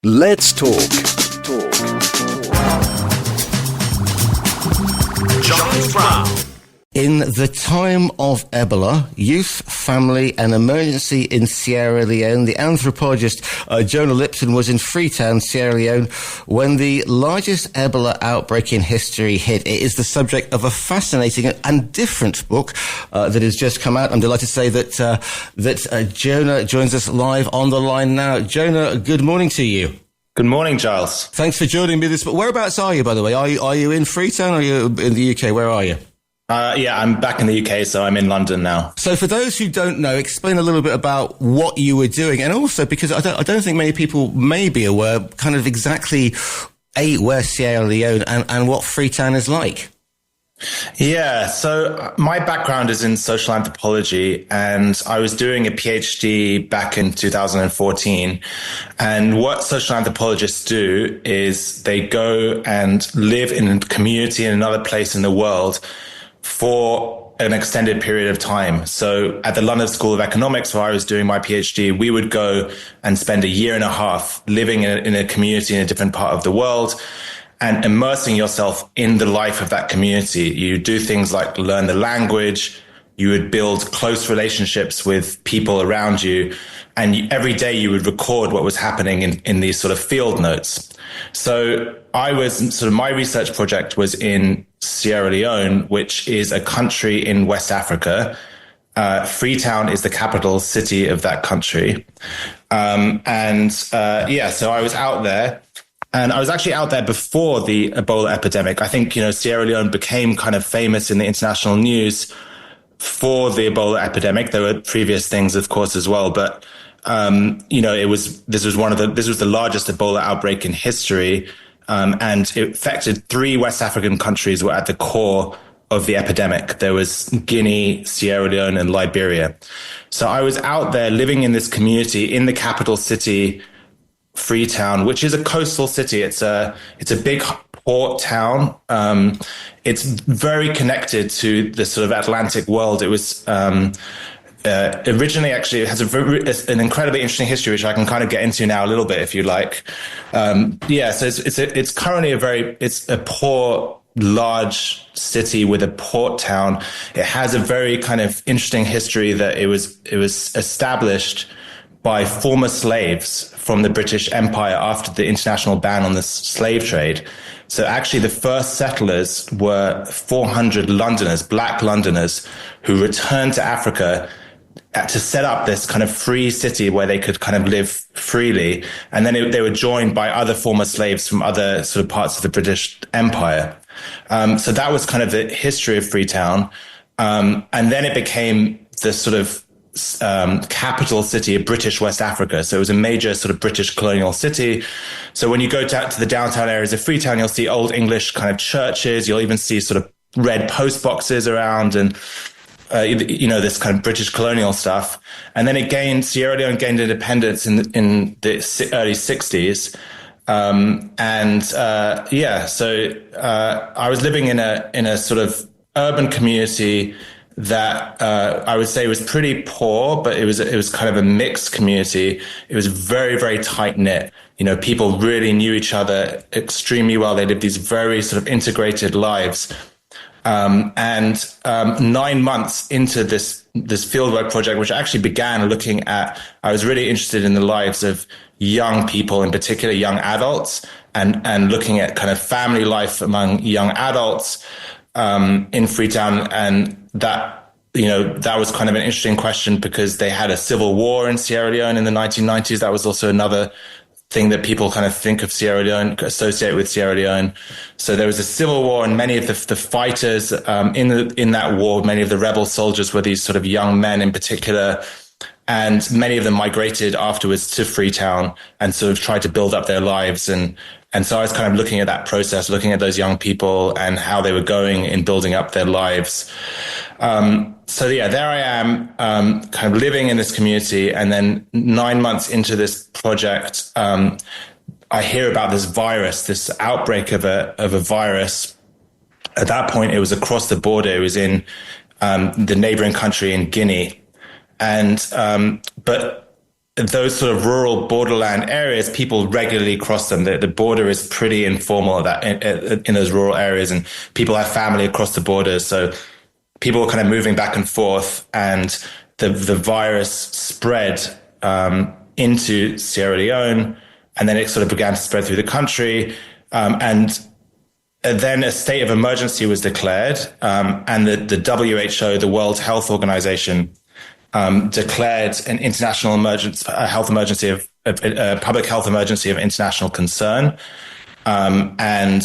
Let's talk. Giles Brown. In the time of Ebola, youth, family and emergency in Sierra Leone, the anthropologist Jonah Lipton was in Freetown, Sierra Leone, when the largest Ebola outbreak in history hit. It is the subject of a fascinating and different book that has just come out. I'm delighted to say that Jonah joins us live on the line now. Jonah, good morning to you. Good morning, Giles. Thanks for joining me. Whereabouts are you, by the way? Are you in Freetown or are you in the UK? Where are you? Yeah, I'm back in the UK, so I'm in London now. So for those who don't know, explain a little bit about what you were doing, and also because I don't think many people may be aware kind of exactly where Sierra Leone and what Freetown is like. Yeah, so my background is in social anthropology, and I was doing a PhD back in 2014. And what social anthropologists do is they go and live in a community in another place in the world for an extended period of time. So at the London School of Economics, where I was doing my PhD, we would go and spend a year and a half living in a community in a different part of the world and immersing yourself in the life of that community. You do things like learn the language, you would build close relationships with people around you, and every day you would record what was happening in these sort of field notes. So my research project was in Sierra Leone, which is a country in West Africa. Freetown is the capital city of that country. So I was out there. And I was actually out there before the Ebola epidemic. I think, Sierra Leone became kind of famous in the international news for the Ebola epidemic. There were previous things, of course, as well. But, this was the largest Ebola outbreak in history. And it affected 3 West African countries were at the core of the epidemic. There was Guinea, Sierra Leone, and Liberia. So I was out there living in this community in the capital city, Freetown, which is a coastal city. It's a big port town. It's very connected to the sort of Atlantic world. It was originally, actually, it has an incredibly interesting history, which I can kind of get into now a little bit if you like. So it's currently it's a poor, large city with a port town. It has a very kind of interesting history that it was established by former slaves from the British Empire after the international ban on the slave trade. So actually the first settlers were 400 Londoners, black Londoners, who returned to Africa to set up this kind of free city where they could kind of live freely. And then they were joined by other former slaves from other sort of parts of the British Empire. So that was kind of the history of Freetown. And then it became the sort of capital city of British West Africa. So it was a major sort of British colonial city. So when you go to the downtown areas of Freetown, you'll see old English kind of churches. You'll even see sort of red post boxes around and, this kind of British colonial stuff. And then Sierra Leone gained independence in the early 60s. I was living in a sort of urban community that I would say was pretty poor, but it was kind of a mixed community. It was very, very tight knit. People really knew each other extremely well. They lived these very sort of integrated lives. 9 months into this fieldwork project, which actually began I was really interested in the lives of young people, in particular young adults, and looking at kind of family life among young adults in Freetown. And that was kind of an interesting question because they had a civil war in Sierra Leone in the 1990s. That was also another thing that people kind of think of Sierra Leone, associate with Sierra Leone. So there was a civil war, and many of the fighters in that war, many of the rebel soldiers were these sort of young men in particular, and many of them migrated afterwards to Freetown and sort of tried to build up their lives. And so I was kind of looking at that process, looking at those young people and how they were going in building up their lives. There I am, kind of living in this community. And then 9 months into this project, I hear about this virus, this outbreak of a virus. At that point, it was across the border. It was in the neighboring country in Guinea. But those sort of rural borderland areas, people regularly cross them. The border is pretty informal in those rural areas, and people have family across the border. So people were kind of moving back and forth, and the virus spread into Sierra Leone, and then it sort of began to spread through the country. And then a state of emergency was declared, and the WHO, the World Health Organization, declared an international emergency, a health emergency of a public health emergency of international concern, and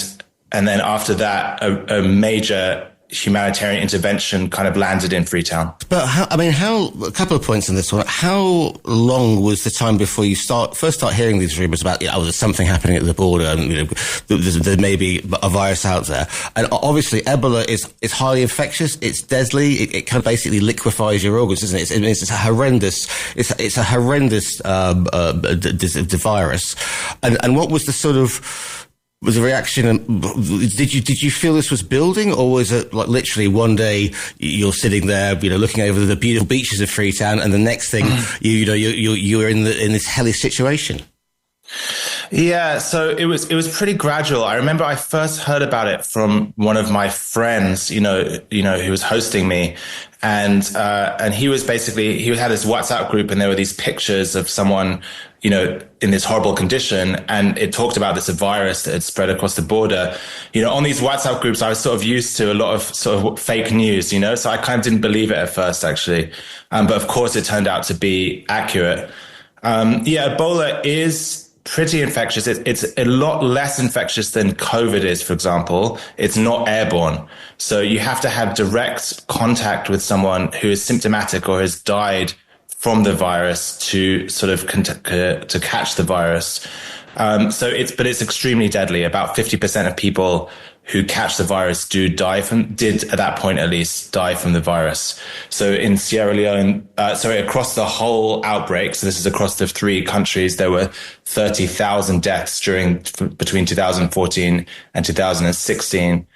then after that, a major humanitarian intervention kind of landed in Freetown. But a couple of points on this one. How long was the time before you first start hearing these rumors about, there's something happening at the border, and there may be a virus out there? And obviously, Ebola is highly infectious. It's deadly. It kind of basically liquefies your organs, isn't it? It's a horrendous. It's a horrendous virus. And what was the sort of was the reaction? Did you feel this was building, or was it like literally one day you're sitting there, looking over the beautiful beaches of Freetown, and the next thing you're in this hellish situation? Yeah, so it was pretty gradual. I remember I first heard about it from one of my friends, who was hosting me, and he was he had this WhatsApp group, and there were these pictures of someone, in this horrible condition, and it talked about this virus that had spread across the border. On these WhatsApp groups, I was sort of used to a lot of sort of fake news, so I kind of didn't believe it at first, actually. But of course, it turned out to be accurate. Ebola is pretty infectious. It's a lot less infectious than COVID is, for example. It's not airborne. So you have to have direct contact with someone who is symptomatic or has died from the virus to sort of to catch the virus. But it's extremely deadly. About 50% of people who catch the virus did at that point at least die from the virus. So in Sierra Leone, across the whole outbreak, so this is across the 3 countries, there were 30,000 deaths between 2014 and 2016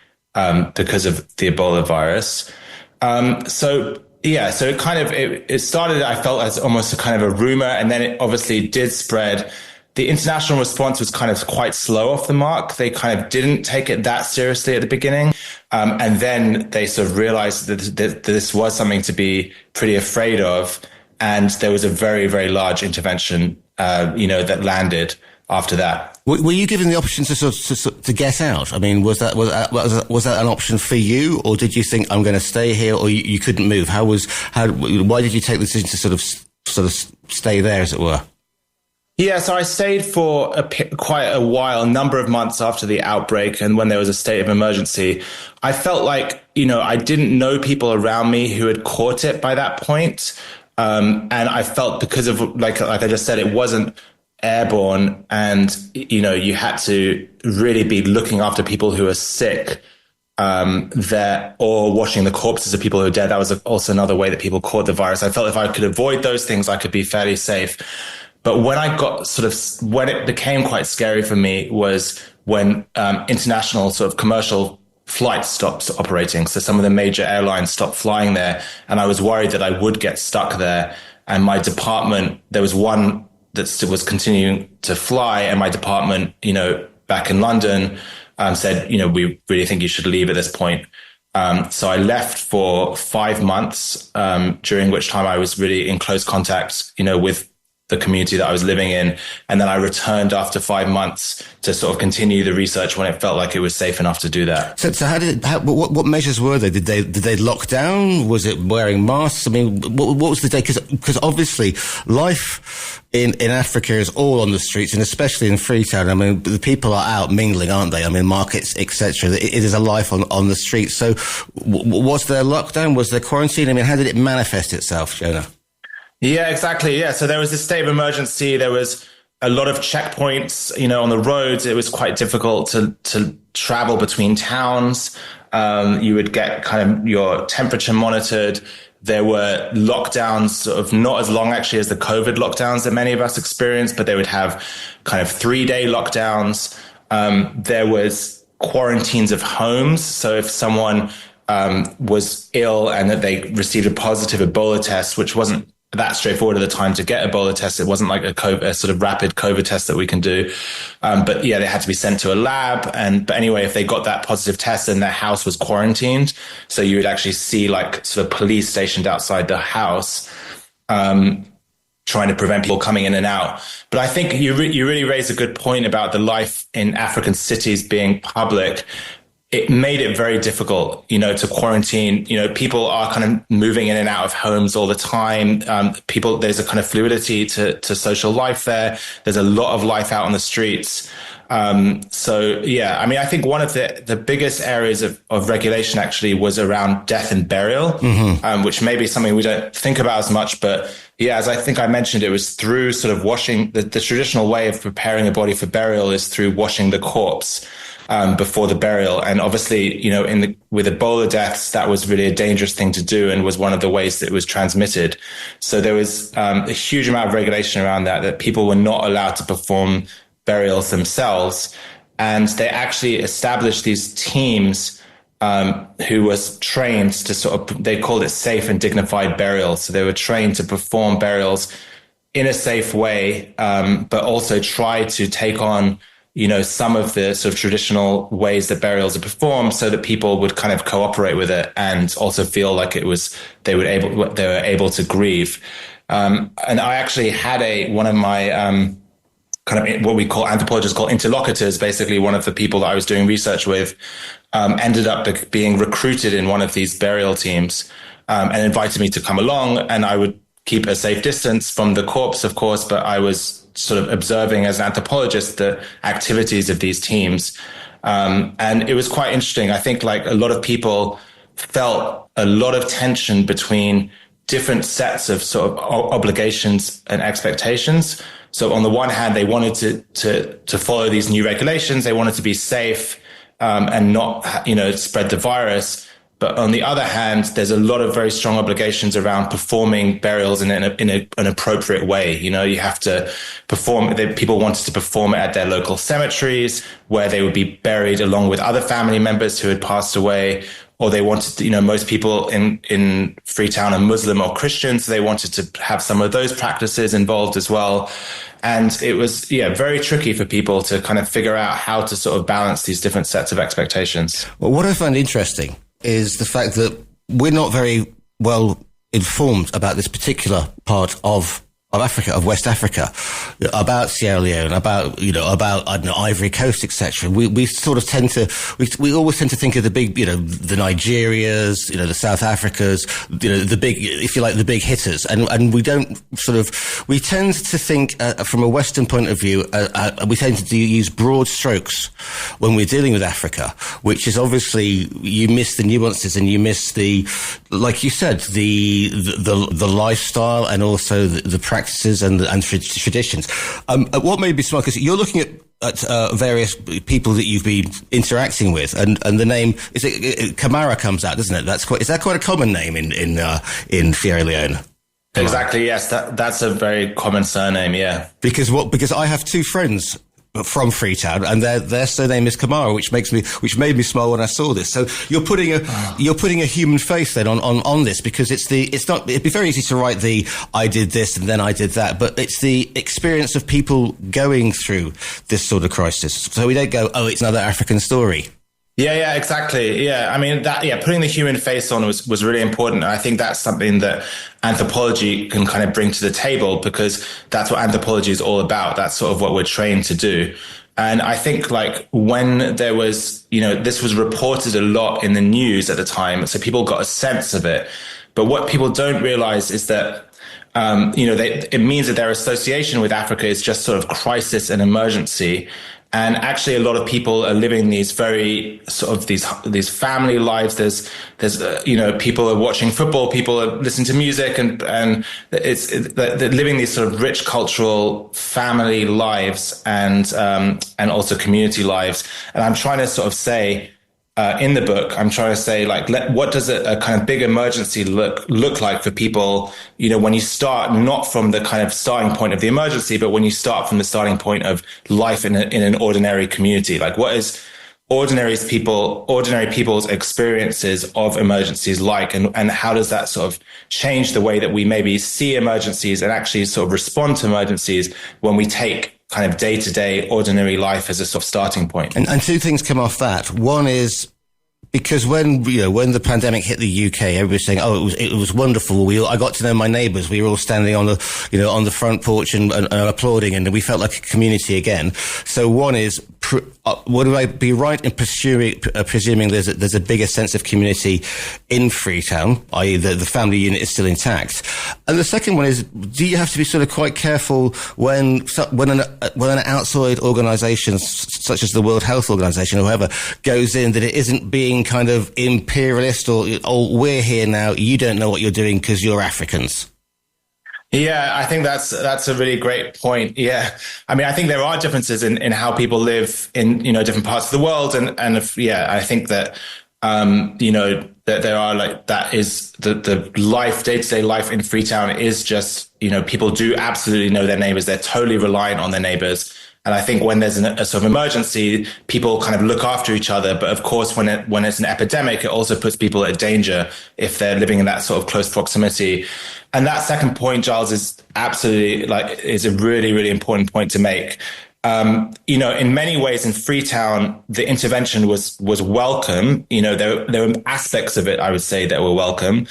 because of the Ebola virus. So it started, I felt, as almost a kind of a rumor, and then it obviously did spread. The international response was kind of quite slow off the mark. They kind of didn't take it that seriously at the beginning. And then they sort of realized that this was something to be pretty afraid of. And there was a very, very large intervention, that landed after that. Were you given the option to get out? I mean, was that an option for you, or did you think, I'm going to stay here, or you couldn't move? Why did you take the decision to sort of stay there, as it were? Yeah, so I stayed for quite a while, a number of months after the outbreak, and when there was a state of emergency. I felt like, I didn't know people around me who had caught it by that point. And I felt, because of, like I just said, it wasn't airborne, and, you had to really be looking after people who are sick there, or washing the corpses of people who are dead. That was also another way that people caught the virus. I felt if I could avoid those things, I could be fairly safe. But when when it became quite scary for me was when international sort of commercial flights stopped operating. So some of the major airlines stopped flying there, and I was worried that I would get stuck there. And my department, there was one that still was continuing to fly, and my department, back in London, said, we really think you should leave at this point. So I left for 5 months, during which time I was really in close contact, with the community that I was living in. And then I returned after 5 months to sort of continue the research when it felt like it was safe enough to do that. So what measures were they? Did they lock down? Was it wearing masks? I mean, what was the day? Because obviously life in Africa is all on the streets, and especially in Freetown. I mean, the people are out mingling, aren't they? I mean, markets, etc. It is a life on the streets. So was there lockdown? Was there quarantine? I mean, how did it manifest itself, Jonah? Yeah, exactly. Yeah. So there was a state of emergency. There was a lot of checkpoints, on the roads. It was quite difficult to travel between towns. You would get kind of your temperature monitored. There were lockdowns, sort of not as long actually as the COVID lockdowns that many of us experienced, but they would have kind of 3-day lockdowns. There was quarantines of homes. So if someone was ill and that they received a positive Ebola test, which wasn't that straightforward at the time to get Ebola tests. It wasn't like a sort of rapid COVID test that we can do. But yeah, they had to be sent to a lab. But anyway, if they got that positive test, then their house was quarantined. So you would actually see like sort of police stationed outside the house, trying to prevent people coming in and out. But I think you really raised a good point about the life in African cities being public. It made it very difficult, to quarantine. People are kind of moving in and out of homes all the time. There's a kind of fluidity to social life there. There's a lot of life out on the streets. I think one of the biggest areas of regulation actually was around death and burial, which may be something we don't think about as much. But yeah, as I think I mentioned, it was through sort of washing. The traditional way of preparing a body for burial is through washing the corpse before the burial. And obviously, with Ebola deaths, that was really a dangerous thing to do and was one of the ways that it was transmitted. So there was a huge amount of regulation around that people were not allowed to perform burials themselves. And they actually established these teams who was trained to they called it safe and dignified burials. So they were trained to perform burials in a safe way, but also try to take on some of the sort of traditional ways that burials are performed so that people would kind of cooperate with it and also feel like they were able to grieve. And I actually had one of my, kind of what we call anthropologists call interlocutors, basically one of the people that I was doing research with, ended up being recruited in one of these burial teams, and invited me to come along, and I would keep a safe distance from the corpse, of course, but I was sort of observing as an anthropologist the activities of these teams. And it was quite interesting. I think like a lot of people felt a lot of tension between different sets of sort of obligations and expectations. So on the one hand, they wanted to follow these new regulations. They wanted to be safe, and not, spread the virus. But on the other hand, there's a lot of very strong obligations around performing burials in an appropriate way. You have to perform. People wanted to perform it at their local cemeteries where they would be buried along with other family members who had passed away. Or they wanted to, most people in Freetown are Muslim or Christian, so they wanted to have some of those practices involved as well. And it was, very tricky for people to kind of figure out how to sort of balance these different sets of expectations. Well, what I find interesting is the fact that we're not very well informed about this particular part of Africa, of West Africa, about Sierra Leone, about I don't know, Ivory Coast, etc. We sort of tend to, we always tend to think of the big, the Nigerias, the South Africas, the big, if you like, the big hitters, and we don't we tend to think from a Western point of view, we tend to use broad strokes when we're dealing with Africa, which is obviously you miss the nuances and you miss the, like you said, the lifestyle and also the practices and traditions. What made me smile, because you're looking at various people that you've been interacting with, and the name is it Kamara comes out, doesn't it? Is that quite a common name in Sierra Leone? Exactly. Yes, that's a very common surname. Yeah. Because I have two friends from Freetown, and their surname is Kamara, which made me smile when I saw this. So you're putting a human face then on this, because it'd be very easy to write I did this and then I did that, but it's the experience of people going through this sort of crisis. So we don't go, oh, it's another African story. Yeah, exactly. Yeah, I mean putting the human face on was really important. And I think that's something that anthropology can kind of bring to the table, because that's what anthropology is all about. That's sort of what we're trained to do. And I think like when there was, this was reported a lot in the news at the time, so people got a sense of it. But what people don't realize is that it means that their association with Africa is just sort of crisis and emergency. And actually, a lot of people are living these very sort of these family lives. There's people are watching football, people are listening to music, and they're living these sort of rich cultural family lives and also community lives. And I'm trying to sort of say, in the book, I'm trying to say, like, what does a kind of big emergency look like for people, when you start not from the kind of starting point of the emergency, but when you start from the starting point of life in an ordinary community? Like, what ordinary people's experiences of emergencies like, and how does that sort of change the way that we maybe see emergencies and actually sort of respond to emergencies when we take kind of day-to-day ordinary life as a sort of starting point. And two things come off that. One is, because when the pandemic hit the UK, everybody was saying, "Oh, it was wonderful. I got to know my neighbours. We were all standing on the front porch and applauding, and we felt like a community again." So one is, would I be right in presuming there's a bigger sense of community in Freetown, i.e. the family unit is still intact? And the second one is, do you have to be sort of quite careful when an outside organisation such as the World Health Organization or whoever goes in, that it isn't being kind of imperialist or we're here now, you don't know what you're doing because you're Africans? Yeah, I think that's a really great point. Yeah. I mean, I think there are differences in how people live in, different parts of the world. I think that, that there are that is the life, day-to-day life in Freetown is just, people do absolutely know their neighbors. They're totally reliant on their neighbors. And I think when there's a sort of emergency, people kind of look after each other. But of course, when it's an epidemic, it also puts people at danger if they're living in that sort of close proximity. And that second point, Giles, is absolutely is a really, really important point to make. In many ways in Freetown, the intervention was welcome. There were aspects of it, I would say, that were welcome.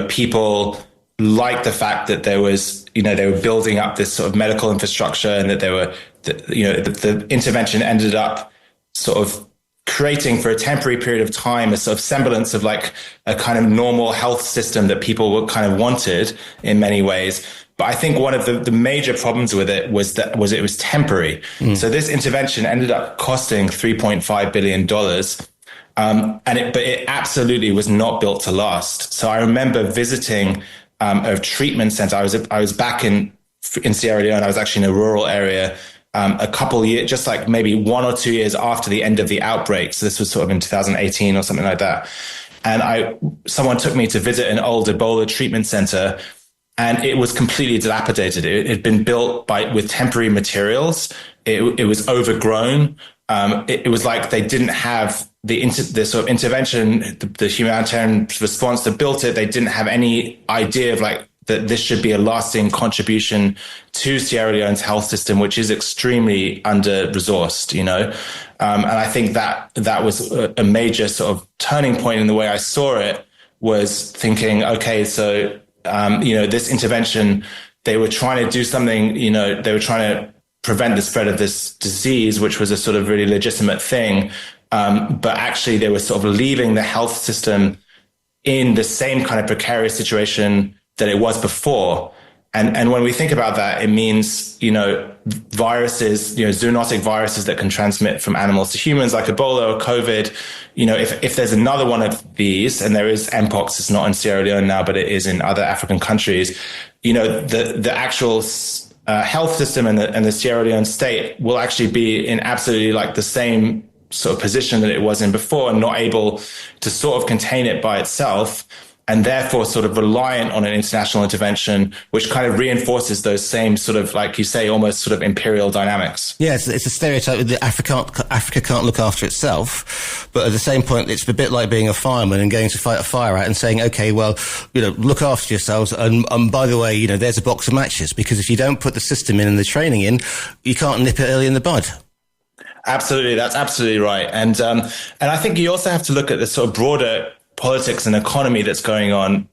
People liked the fact that there was, they were building up this sort of medical infrastructure, and that the intervention ended up sort of creating for a temporary period of time a sort of semblance of like a kind of normal health system that people were kind of wanted in many ways. But I think one of the major problems with it was it was temporary. So this intervention ended up costing $3.5 billion. But it absolutely was not built to last. So I remember visiting a treatment center. I was back in Sierra Leone. I was actually in a rural area a couple years, just like maybe 1 or 2 years after the end of the outbreak. So this was sort of in 2018 or something like that. And someone took me to visit an old Ebola treatment center, and it was completely dilapidated. It had been built with temporary materials. It was overgrown. It was like they didn't have the sort of intervention, the humanitarian response that built it. They didn't have any idea of that this should be a lasting contribution to Sierra Leone's health system, which is extremely under-resourced, And I think that was a major sort of turning point in the way I saw it, was thinking, okay, so, this intervention, they were trying to do something, they were trying to prevent the spread of this disease, which was a sort of really legitimate thing. But actually they were sort of leaving the health system in the same kind of precarious situation that it was before. And when we think about that, it means, viruses, zoonotic viruses that can transmit from animals to humans, like Ebola or COVID. If there's another one of these, and there is Mpox, it's not in Sierra Leone now, but it is in other African countries, the actual health system and the Sierra Leone state will actually be in absolutely the same sort of position that it was in before, and not able to sort of contain it by itself, and therefore sort of reliant on an international intervention, which kind of reinforces those same sort of, like you say, almost sort of imperial dynamics. Yeah, it's a stereotype that Africa can't look after itself, but at the same point, it's a bit like being a fireman and going to fight a fire out and saying, okay, well, look after yourselves, and by the way, there's a box of matches, because if you don't put the system in and the training in, you can't nip it early in the bud. Absolutely, that's absolutely right. And I think you also have to look at the sort of broader politics and economy that's going on.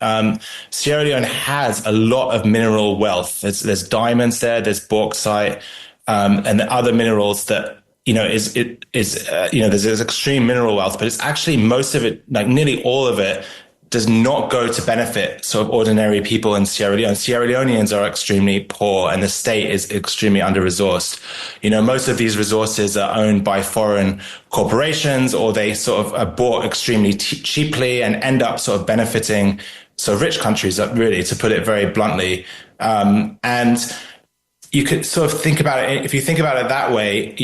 Sierra Leone has a lot of mineral wealth. There's diamonds there's bauxite, and the other minerals that, there's extreme mineral wealth, but it's actually most of it, nearly all of it, does not go to benefit sort of ordinary people in Sierra Leone. Sierra Leoneans are extremely poor, and the state is extremely under-resourced. Most of these resources are owned by foreign corporations, or they sort of are bought extremely cheaply and end up sort of benefiting so rich countries, really, to put it very bluntly. And you could sort of think about it, if you think about it that way,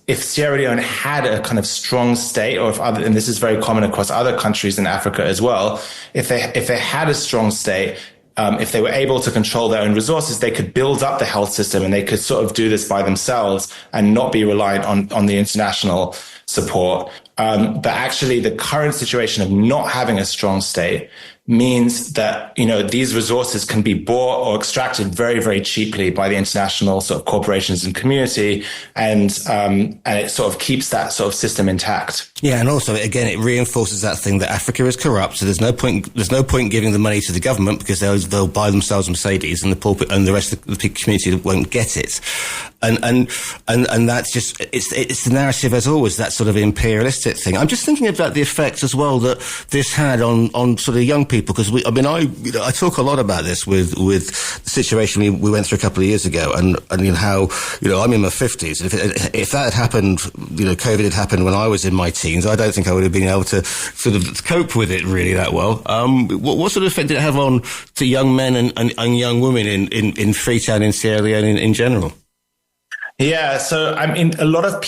if Sierra Leone had a kind of strong state, or and this is very common across other countries in Africa as well, if they had a strong state, if they were able to control their own resources, they could build up the health system and they could sort of do this by themselves and not be reliant on the international support. But actually, the current situation of not having a strong state means that, these resources can be bought or extracted very, very cheaply by the international sort of corporations and community. And it sort of keeps that sort of system intact. Yeah. And also, again, it reinforces that thing that Africa is corrupt. So there's no point giving the money to the government because they'll buy themselves Mercedes and the rest of the community won't get it. And that's just, it's the narrative as always, that sort of imperialistic thing. I'm just thinking about the effect as well that this had on sort of young people, because I talk a lot about this with the situation we went through a couple of years ago, and how I'm in my 50s. If that had happened, COVID had happened when I was in my teens, I don't think I would have been able to sort of cope with it really that well. What sort of effect did it have on to young men and young women in Freetown, in Sierra Leone in general? Yeah, so a lot of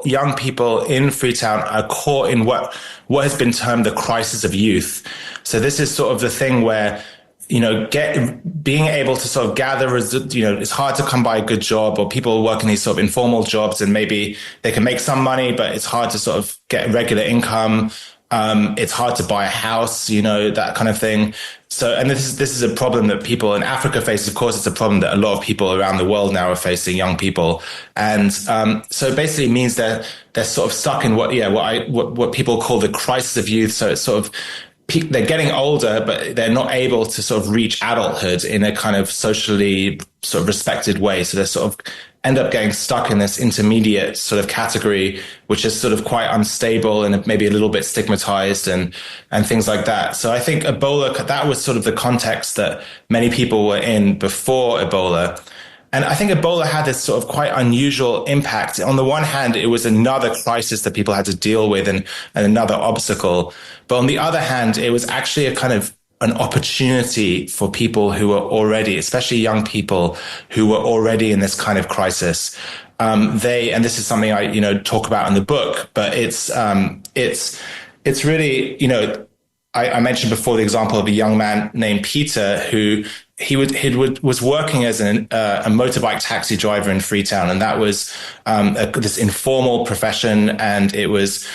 young people in Freetown are caught in what has been termed the crisis of youth. So this is sort of the thing where, being able to sort of gather, it's hard to come by a good job, or people work in these sort of informal jobs and maybe they can make some money, but it's hard to sort of get regular income. It's hard to buy a house, that kind of thing. So, and this is a problem that people in Africa face. Of course, it's a problem that a lot of people around the world now are facing, young people. And so basically it means that they're sort of stuck in what people call the crisis of youth. So it's sort of, they're getting older, but they're not able to sort of reach adulthood in a kind of socially sort of respected way. So they're sort of end up getting stuck in this intermediate sort of category, which is sort of quite unstable and maybe a little bit stigmatized and things like that. So I think Ebola, that was sort of the context that many people were in before Ebola. And I think Ebola had this sort of quite unusual impact. On the one hand, it was another crisis that people had to deal with and another obstacle. But on the other hand, it was actually a kind of an opportunity for people who were already, especially young people who were already in this kind of crisis. And this is something I, talk about in the book, but it's really, I mentioned before the example of a young man named Peter who was working as a motorbike taxi driver in Freetown, and that was this informal profession, and it was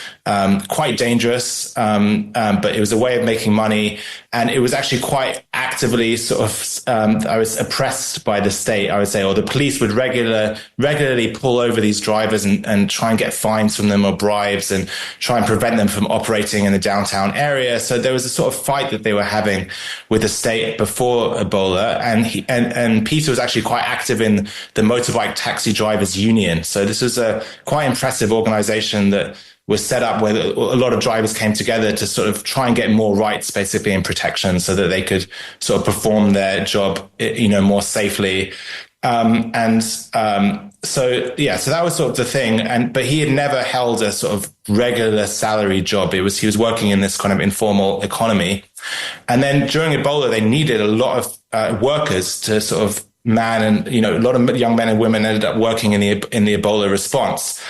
quite dangerous, but it was a way of making money, and it was actually quite actively sort of I was oppressed by the state, I would say, or the police would regularly pull over these drivers and try and get fines from them or bribes and try and prevent them from operating in the downtown area. So there was a sort of fight that they were having with the state before Ebola. And Peter was actually quite active in the Motorbike Taxi Drivers Union. So this was a quite impressive organization that was set up where a lot of drivers came together to sort of try and get more rights, basically, and protection so that they could sort of perform their job, more safely. So that was sort of the thing. But he had never held a sort of regular salary job. He was working in this kind of informal economy. And then during Ebola, they needed a lot of workers to sort of man, and a lot of young men and women ended up working in the Ebola response.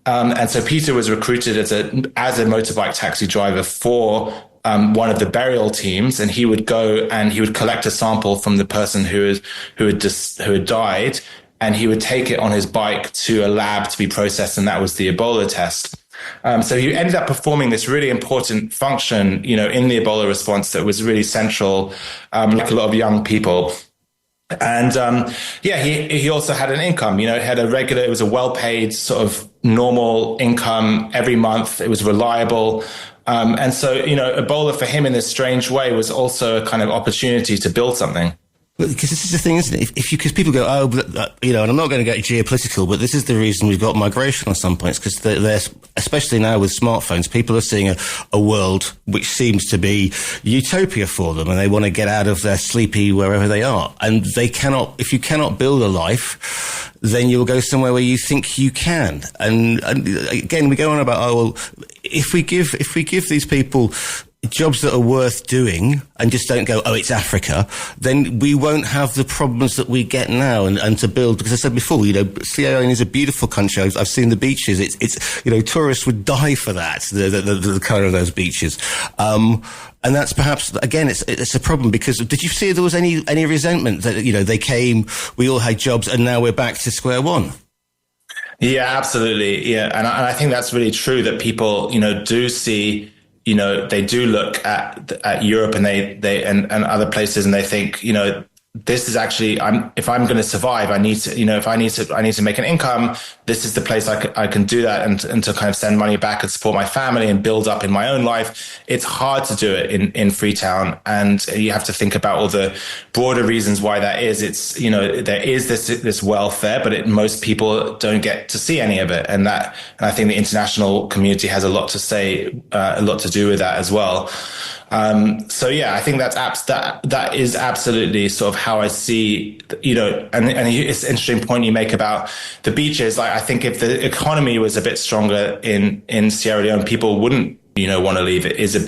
And so Peter was recruited as a motorbike taxi driver for one of the burial teams, and he would go and he would collect a sample from the person who had died, and he would take it on his bike to a lab to be processed, and that was the Ebola test. So he ended up performing this really important function, in the Ebola response that was really central, like a lot of young people. And he also had an income, it was a well-paid sort of normal income every month. It was reliable. And so, Ebola for him in this strange way was also a kind of opportunity to build something. Because this is the thing, isn't it? Because people go, and I'm not going to get geopolitical, but this is the reason we've got migration on some points, because they're, especially now with smartphones, people are seeing a world which seems to be utopia for them, and they want to get out of their sleepy wherever they are. And if you cannot build a life, then you'll go somewhere where you think you can. And again, we go on about, if we give these people jobs that are worth doing and just don't go, oh, it's Africa, then we won't have the problems that we get now. And to build, because I said before, Sierra Leone is a beautiful country. I've seen the beaches. It's tourists would die for that, the colour of those beaches. And that's perhaps, again, it's a problem, because did you see there was any resentment that, they came, we all had jobs, and now we're back to square one? Yeah, absolutely. Yeah. And I think that's really true, that people, do see, they do look at Europe and they and other places, and they think, this is actually, if I'm going to survive, I need to, if I need to make an income, this is the place I can do that, and to kind of send money back and support my family and build up in my own life. It's hard to do it in Freetown, and you have to think about all the broader reasons why that is. It's, there is this welfare, but most people don't get to see any of it, and I think the international community has a lot to say, a lot to do with that as well. So yeah, I think that is absolutely sort of how I see, and it's an interesting point you make about the beaches. Like, I think if the economy was a bit stronger in Sierra Leone, people wouldn't, want to leave. It is a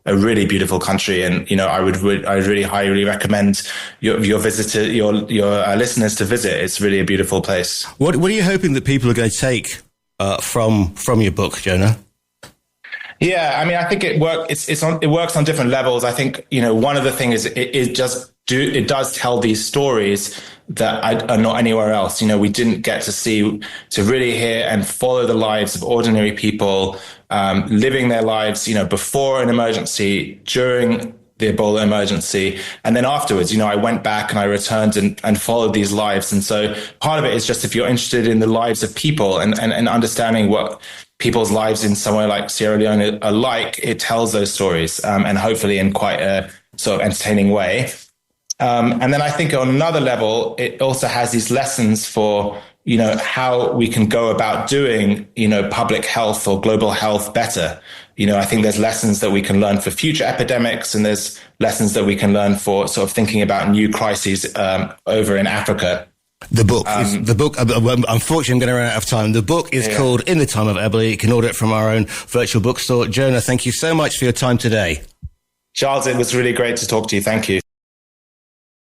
really beautiful country. And, I would really highly recommend your listeners to visit. It's really a beautiful place. What are you hoping that people are going to take, from your book, Jonah? Yeah, I mean, I think it works on different levels. I think, one of the things is it does tell these stories that are not anywhere else. We didn't get to really hear and follow the lives of ordinary people, living their lives, before an emergency, during the Ebola emergency, and then afterwards. I went back and I returned and followed these lives. And so part of it is just, if you're interested in the lives of people and understanding what people's lives in somewhere like Sierra Leone are like, it tells those stories, and hopefully in quite a sort of entertaining way. And then I think on another level, it also has these lessons for, how we can go about doing, public health or global health better. I think there's lessons that we can learn for future epidemics, and there's lessons that we can learn for sort of thinking about new crises over in Africa. The book, unfortunately, I'm going to run out of time. The book is called In the Time of Ebola. You can order it from our own virtual bookstore. Jonah, thank you so much for your time today. Giles, it was really great to talk to you. Thank you.